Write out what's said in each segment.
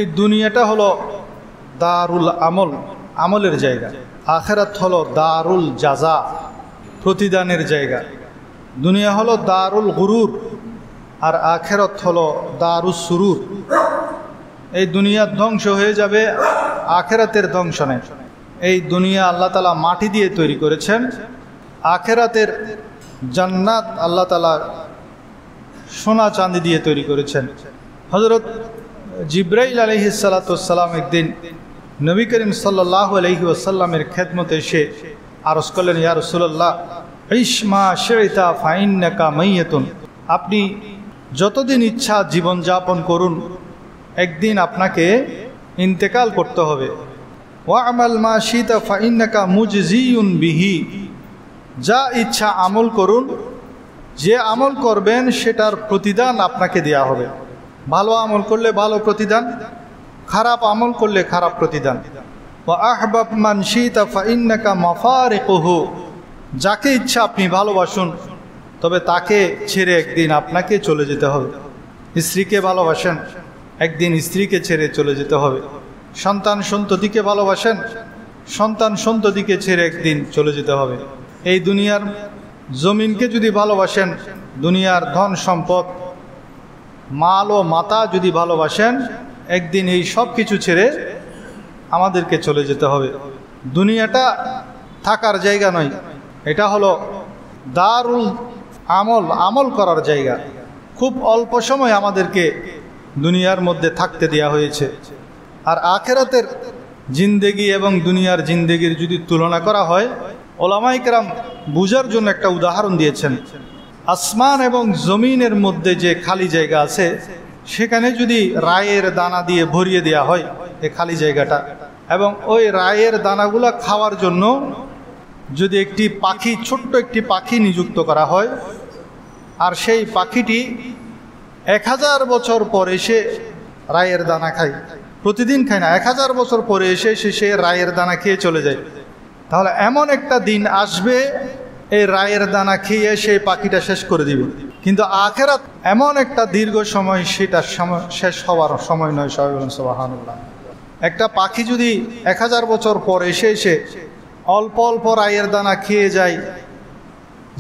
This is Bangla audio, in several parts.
এই দুনিয়াটা হলো দারুল আমল, আমলের জায়গা। আখেরাত হলো দারুল জাজা, প্রতিদানের জায়গা। দুনিয়া হলো দারুল গুরুর আর আখেরাত হলো দারুস সুরুর। এই দুনিয়ার ধ্বংস হয়ে যাবে, আখেরাতের ধ্বংস নেই। এই দুনিয়া আল্লাহ তাআলা মাটি দিয়ে তৈরি করেছেন, আখেরাতের জান্নাত আল্লাহ তাআলা সোনা চাঁদি দিয়ে তৈরি করেছেন। হযরত জিব্রাইল আলাইহিস সালাতু ওয়াস সালাম একদিন নবী করিম সাল্লাল্লাহু আলাইহি ওয়াসাল্লামের খেদমতে এসে আরজ করলেন, ইয়া রাসূলুল্লাহ ইশ মা শি'তা ফাইন্নাকা মাইয়াতুন, আপনি যতদিন ইচ্ছা জীবন যাপন করুন, একদিন আপনাকে ইন্তেকাল করতে হবে। ওয়া আমাল মা শি'তা ফাইন্নাকা মুজজিউন বিহি, যা ইচ্ছা আমল করুন, যে আমল করবেন সেটার প্রতিদান আপনাকে দেয়া হবে। ভালো আমল করলে ভালো প্রতিদান, খারাপ আমল করলে খারাপ প্রতিদান। ওয়া আহবাব মান শি'তা ফাইন্নাকা মাফারিকুহু, যাকে ইচ্ছা আপনি ভালোবাসুন, তবে তাকে ছেড়ে একদিন আপনাকে চলে যেতে হবে। স্ত্রীকে ভালোবাসেন, একদিন স্ত্রীকে ছেড়ে চলে যেতে হবে। সন্তান সন্ততিকে ভালোবাসেন, সন্তান সন্ততিকে ছেড়ে একদিন চলে যেতে হবে। এই দুনিয়ার জমিনকে যদি ভালোবাসেন, দুনিয়ার ধন সম্পদ মাল ও মাতা যদি ভালোবাসেন, একদিন এই সব কিছু ছেড়ে আমাদেরকে চলে যেতে হবে। দুনিয়াটা থাকার জায়গা নয়, এটা হলো দারুল আমল, আমল করার জায়গা। খুব অল্প সময় আমাদেরকে দুনিয়ার মধ্যে থাকতে দেয়া হয়েছে। আর আখেরাতের জিন্দেগি এবং দুনিয়ার জিন্দেগির যদি তুলনা করা হয়, ওলামায়ে কেরাম বুঝার জন্য একটা উদাহরণ দিয়েছেন। আসমান এবং জমিনের মধ্যে যে খালি জায়গা আছে, সেখানে যদি রায়ের দানা দিয়ে ভরিয়ে দেওয়া হয় এই খালি জায়গাটা, এবং ওই রায়ের দানাগুলা খাওয়ার জন্য যদি একটি পাখি, ছোট্ট একটি পাখি নিযুক্ত করা হয়, আর সেই পাখিটি 1000 বছর পর এসে রায়ের দানা খায়, প্রতিদিন খায় না, 1000 বছর পরে এসে সে রায়ের দানা খেয়ে চলে যায়, তাহলে এমন একটা দিন আসবে এই রায়ের দানা খেয়ে সেই পাখিটা শেষ করে দিবে। কিন্তু আখেরাত এমন একটা দীর্ঘ সময়, সেটা শেষ হওয়ার সময় নয়। সুবহানাল্লাহ। একটা পাখি যদি 1000 বছর পর এসে অল্প অল্প রায়ের দানা খেয়ে যায়,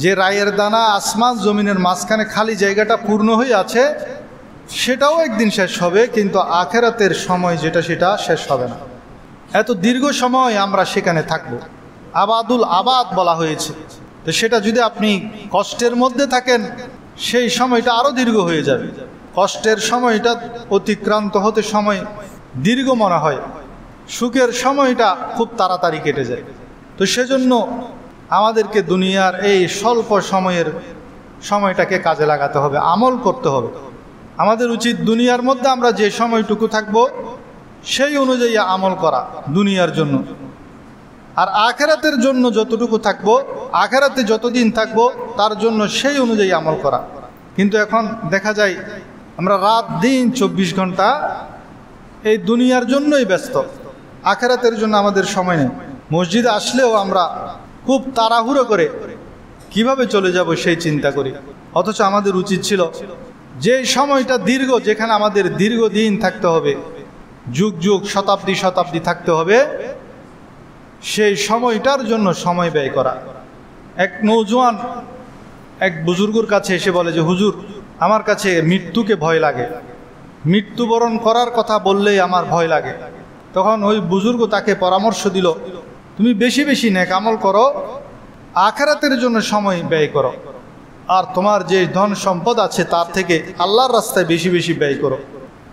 যে রায়ের দানা আসমান জমিনের মাঝখানে খালি জায়গাটা পূর্ণ হয়ে আছে, সেটাও একদিন শেষ হবে, কিন্তু আখেরাতের সময় যেটা, সেটা শেষ হবে না। এত দীর্ঘ সময় আমরা সেখানে থাকব। আবাদুল আবাদ বলা হয়েছে। তো সেটা যদি আপনি কষ্টের মধ্যে থাকেন, সেই সময়টা আরও দীর্ঘ হয়ে যাবে। কষ্টের সময়টা অতিক্রান্ত হতে সময় দীর্ঘ মনে হয়, সুখের সময়টা খুব তাড়াতাড়ি কেটে যায়। তো সেজন্য আমাদেরকে দুনিয়ার এই স্বল্প সময়ের সময়টাকে কাজে লাগাতে হবে, আমল করতে হবে। আমাদের উচিত দুনিয়ার মধ্যে আমরা যে সময়টুকু থাকব, সেই অনুযায়ী আমল করা দুনিয়ার জন্য। আর আখেরাতের জন্য যতটুকু থাকবো, আখেরাতে যতদিন থাকবো, তার জন্য সেই অনুযায়ী আমল করা। কিন্তু এখন দেখা যায় আমরা রাত দিন 24 ঘন্টা এই দুনিয়ার জন্যই ব্যস্ত, আখেরাতের জন্য আমাদের সময় নেই। মসজিদে আসলেও আমরা খুব তাড়াহুড়ো করে কিভাবে চলে যাব সেই চিন্তা করি। অথচ আমাদের উচিত ছিল যে সময়টা দীর্ঘ, যেখানে আমাদের দীর্ঘদিন থাকতে হবে, যুগ যুগ শতাব্দী শতাব্দী থাকতে হবে, সেই সময়টার জন্য সময় ব্যয় করা। এক নৌজওয়ান এক বুজুর্গর কাছে এসে বলে যে, হুজুর, আমার কাছে মৃত্যুকে ভয় লাগে, মৃত্যুবরণ করার কথা বললেই আমার ভয় লাগে। তখন ওই বুজুর্গ তাকে পরামর্শ দিল, তুমি বেশি বেশি নেক আমল করো, আখেরাতের জন্য সময় ব্যয় করো, আর তোমার যে ধন সম্পদ আছে তার থেকে আল্লাহর রাস্তায় বেশি বেশি ব্যয় করো।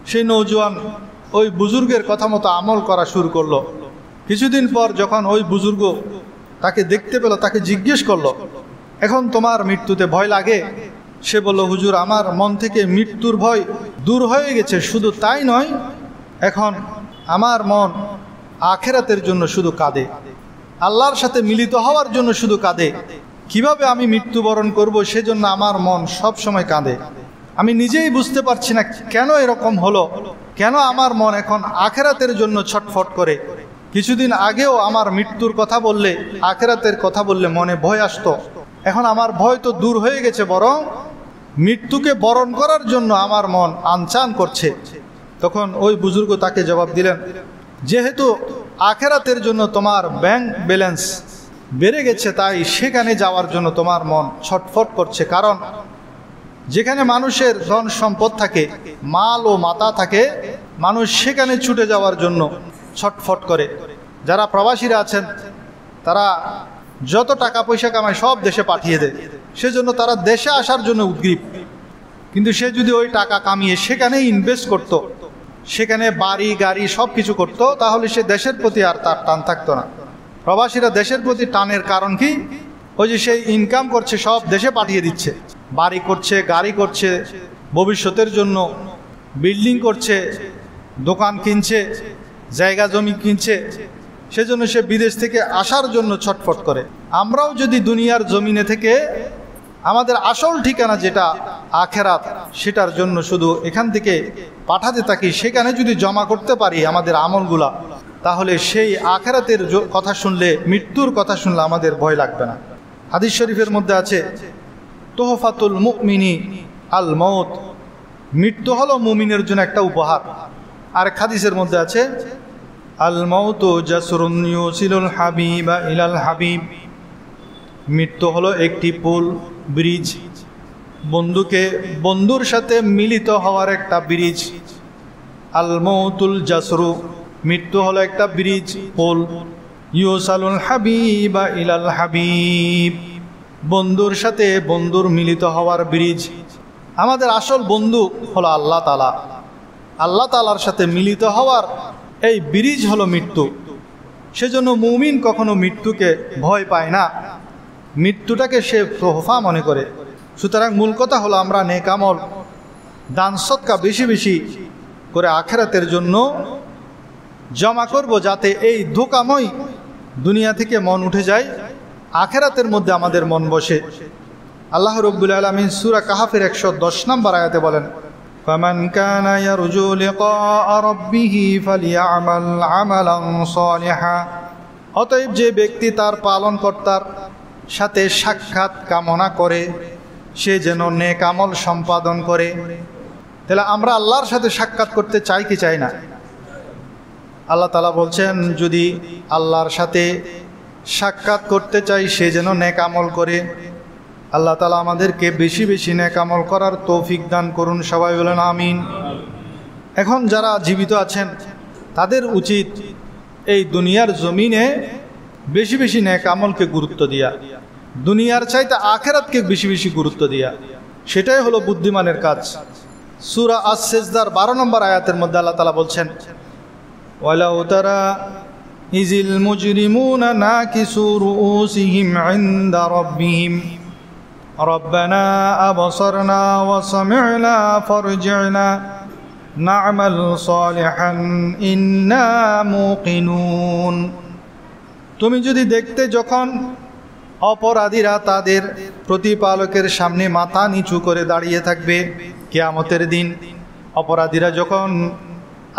সেই নৌজওয়ান ওই বুজুর্গের কথা মতো আমল করা শুরু করলো। কিছুদিন পর যখন ওই বুজুর্গ তাকে দেখতে পেল, তাকে জিজ্ঞেস করলো, এখন তোমার মৃত্যুতে ভয় লাগে? সে বলল, হুজুর, আমার মন থেকে মৃত্যুর ভয় দূর হয়ে গেছে। শুধু তাই নয়, এখন আমার মন আখেরাতের জন্য শুধু কাঁদে, আল্লাহর সাথে মিলিত হওয়ার জন্য শুধু কাঁদে। কিভাবে আমি মৃত্যুবরণ করব, সেজন্য আমার মন সব সময় কাঁদে। আমি নিজেই বুঝতে পারছি না কেন এরকম হলো, কেন আমার মন এখন আখেরাতের জন্য ছটফট করে। কিছুদিন আগেও আমার মৃত্যুর কথা বললে, আখেরাতের কথা বললে মনে ভয় আসতো, এখন আমার ভয় তো দূর হয়ে গেছে, বরং মৃত্যুকে বরণ করার জন্য আমার মন আনচান করছে। তখন ওই বুজুর্গ তাকে জবাব দিলেন, যেহেতু আখেরাতের জন্য তোমার ব্যাংক ব্যালেন্স বেড়ে গেছে, তাই সেখানে যাওয়ার জন্য তোমার মন ছটফট করছে। কারণ যেখানে মানুষের ধন সম্পদ থাকে, মাল ও মাতা থাকে, মানুষ সেখানে ছুটে যাওয়ার জন্য ছটফট করে। যারা প্রবাসীরা আছেন তারা যত টাকা পয়সা কামায় সব দেশে পাঠিয়ে দেয়, সেজন্য তারা দেশে আসার জন্য উদ্গ্রীব। কিন্তু সে যদি ওই টাকা কামিয়ে সেখানে ইনভেস্ট করত, সেখানে বাড়ি গাড়ি সব কিছু করতো, তাহলে সে দেশের প্রতি আর তার টান থাকতো না। প্রবাসীরা দেশের প্রতি টানের কারণ কি? ওই যে সেই ইনকাম করছে, সব দেশে পাঠিয়ে দিচ্ছে, বাড়ি করছে, গাড়ি করছে, ভবিষ্যতের জন্য বিল্ডিং করছে, দোকান কিনছে, জায়গা জমি কিনছে, সেজন্য সে বিদেশ থেকে আসার জন্য ছটফট করে। আমরাও যদি দুনিয়ার জমিনে থেকে আমাদের আসল ঠিকানা যেটা আখেরাত, সেটার জন্য শুধু এখান থেকে পাঠাতে থাকি, সেখানে যদি জমা করতে পারি আমাদের আমলগুলা, তাহলে সেই আখেরাতের কথা শুনলে, মৃত্যুর কথা শুনলে আমাদের ভয় লাগবে না। হাদিস শরীফের মধ্যে আছে, তোহফাতুল মুমিনি আল মউত, মৃত্যু হলো মুমিনের জন্য একটা উপহার। আর হাদিসের মধ্যে আছে, আল মউতু জাসরুন ইউসিলুল হাবিবা ইলাল হাবিব, মৃত্যু হলো একটি পুল, ব্রিজ, বন্ধুকে বন্ধুর সাথে মিলিত হওয়ার একটা ব্রিজ। আল মউতুল জাসরু, মৃত্যু হলো একটা ব্রিজ, পুল। ইউসালুল হাবিবা ইলাল হাবিব, বন্ধুর সাথে বন্ধুর মিলিত হওয়ার ব্রিজ। আমাদের আসল বন্ধু হলো আল্লাহ তাআলা। আল্লাহ তাআলার সাথে মিলিত হওয়ার এই ব্রিজ হলো মৃত্যু। সেজন্য মুমিন কখনো মৃত্যুকে ভয় পায় না, মৃত্যুটাকে সে তোহফা মনে করে। সুতরাং মূল কথা হলো আমরা নেক আমল, দান সদকা বেশি বেশি করে আখেরাতের জন্য জমা করব, যাতে এই ধোঁকাময় দুনিয়া থেকে মন উঠে যায়, আখেরাতের মধ্যে আমাদের মন বসে। আল্লাহ রাব্বুল আলামিন সূরা কাহাফের 110 নম্বর আয়াতে বলেন, ফামান কানা ইয়ারজু লিকা রাব্বিহি ফালিয়ামাল আমালান সালিহা, অতএব যে ব্যক্তি তার পালনকর্তার সাথে সাক্ষাৎ কামনা করে সে যেন নেক আমল সম্পাদন করে। তাহলে আমরা আল্লাহর সাথে সাক্ষাৎ করতে চাই কি চাই না? আল্লাহ তাআলা বলছেন, যদি আল্লাহর সাথে সাক্ষাৎ করতে চাই সে যেন নেক আমল করে। আল্লাহ তাআলা আমাদেরকে বেশি বেশি নেক আমল করার তৌফিক দান করুন, সবাই বলেন আমিন। এখন যারা জীবিত আছেন তাদের উচিত এই দুনিয়ার জমিনে বেশি বেশি নেক আমলকে গুরুত্ব দিয়া, দুনিয়ার চাইতে আখেরাতকে বেশি বেশি গুরুত্ব দিয়া, সেটাই হলো বুদ্ধিমানের কাজ। সূরা আস-সিজদার 12 নম্বর আয়াতের মধ্যে আল্লাহ তাআলা বলছেন, ওয়ালাউ তারা ইজিল মুজরিমুনা নাকিসু রুউসিহিম ইনদা রাব্বিহিম রব্বানা আবসারনা ওয়া সামি'না ফারজি'না না'মাল সালিহান ইন্না মুকিনুন। তুমি যদি দেখতে যখন অপরাধীরা তাদের প্রতিপালকের সামনে মাথা নিচু করে দাঁড়িয়ে থাকবে কিয়ামতের দিন, অপরাধীরা যখন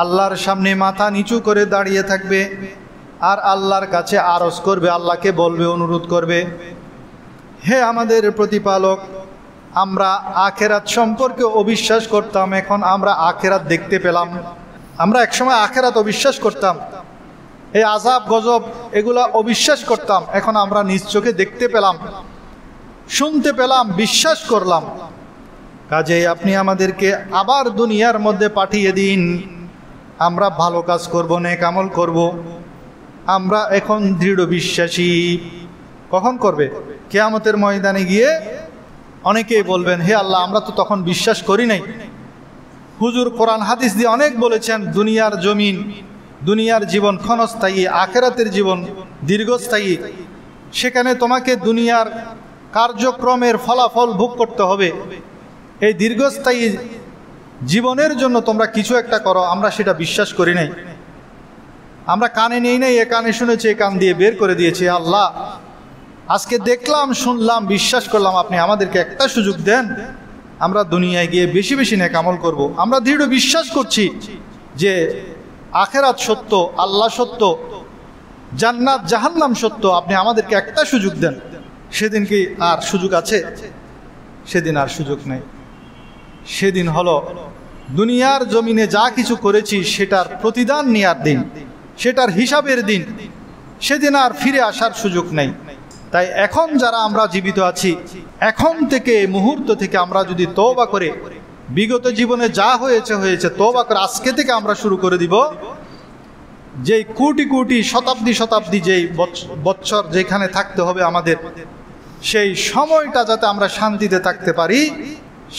আল্লাহর সামনে মাথা নিচু করে দাঁড়িয়ে থাকবে আর আল্লাহর কাছে আরজ করবে, আল্লাহকে বলবে, অনুরোধ করবে, হে আমাদের প্রতিপালক, আমরা আখেরাত সম্পর্কে অবিশ্বাস করতাম, এখন আমরা আখেরাত দেখতে পেলাম। আমরা একসময় আখেরাত অবিশ্বাস করতাম, এই আযাব গজব এগুলা অবিশ্বাস করতাম, এখন আমরা নিজ চোখে দেখতে পেলাম, শুনতে পেলাম, বিশ্বাস করলাম। কাজেই আপনি আমাদেরকে আবার দুনিয়ার মধ্যে পাঠিয়ে দিন, আমরা ভালো কাজ করব, নেক আমল করব। আমরা এখন দৃঢ় বিশ্বাসী। কখন করবে? কিয়ামতের ময়দানে গিয়ে অনেকেই বলবেন, হে আল্লাহ, আমরা তো তখন বিশ্বাস করি নাই। হুজুর কোরআন হাদিস দিয়ে অনেক বলেছেন, দুনিয়ার জমিন, দুনিয়ার জীবন ক্ষণস্থায়ী, আখেরাতের জীবন দীর্ঘস্থায়ী। সেখানে তোমাকে দুনিয়ার কার্যক্রমের ফলাফল ভোগ করতে হবে। এই দীর্ঘস্থায়ী জীবনের জন্য তোমরা কিছু একটা করো। আমরা সেটা বিশ্বাস করি নাই, আমরা কানে নেই নাই, এ কানে শুনেছি, এ কান দিয়ে বের করে দিয়েছি। আল্লাহ, আজকে দেখলাম, শুনলাম, বিশ্বাস করলাম, আপনি আমাদেরকে একটা সুযোগ দেন, আমরা দুনিয়ায় গিয়ে বেশি বেশি নেক আমল করব। আমরা দৃঢ় বিশ্বাস করছি যে আখেরাত সত্য, আল্লাহ সত্য, জান্নাত জাহান্নাম সত্য, আপনি আমাদেরকে একটা সুযোগ দেন। সেদিন কি আর সুযোগ আছে? সেদিন আর সুযোগ নেই। সেদিন হলো দুনিয়ার জমিনে যা কিছু করেছি সেটার প্রতিদান নেয়ার দিন, সেটার হিসাবের দিন, সেদিন আর ফিরে আসার সুযোগ নেই। তাই এখন যারা আমরা জীবিত আছি, এখন থেকে মুহূর্ত থেকে আমরা যদি তওবা করে, বিগত জীবনে যা হয়েছে হয়েছে, তওবা করে আজকে থেকে আমরা শুরু করে দিব, যেই কোটি কোটি শতাব্দী শতাব্দী যেই বৎসর যেখানে থাকতে হবে আমাদের, সেই সময়টা যাতে আমরা শান্তিতে থাকতে পারি,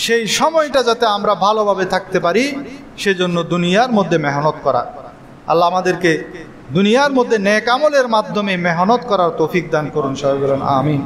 সেই সময়টা যাতে আমরা ভালোভাবে থাকতে পারি, সেজন্য দুনিয়ার মধ্যে মেহনত করা। আল্লাহ আমাদেরকে দুনিয়ার মধ্যে নেক আমলের মাধ্যমে মেহনত করার তৌফিক দান করুন। সবাই বলুন আমিন।